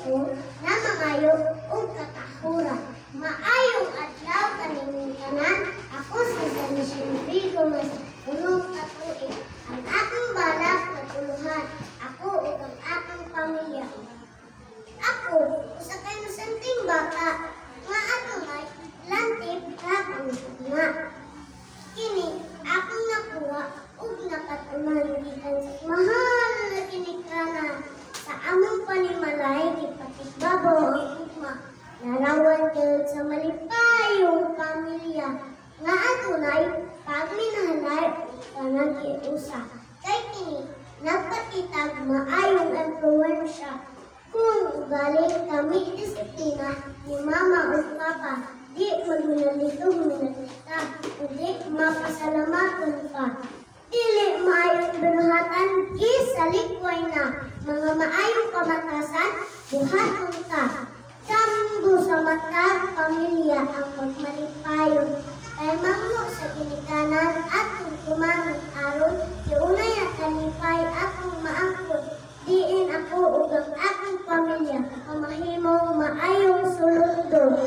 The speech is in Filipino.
ko na mangayo o katahuran. Maayong adlaw kaning tanan, ako si San Rico mas unong katuig. Ang akong balak na tuluhan, ako ug ang akong pamilya. Ako, usa kay masenting bata, nga ato may lantip kapang nga. Kini, akong nakuha ug nakatuman gikan sa mahal na kinikanan sa among panimalay gipatikbabaw ang ugma. Narawan gyud sa malipayong pamilya nga adunay pagminahalay ug panagiusa. Kay kini nagpakitag maayong impluwensya kung ugali kami disiplina ni mama ug papa. Di magunalitong minagita, kundi mapasalamaton pa. Dili maayong binuhatan, sa likway na. Mga maayong kamatasan, buhaton ka. Kambo sa mata, pamilya ang magmalipayon. Kay manglo sa ginikanan at kung kumanong aron, iunay at kalipay akong maangkot. Diin ako ug ang akong pamilya, kamahimong maayong sulundo.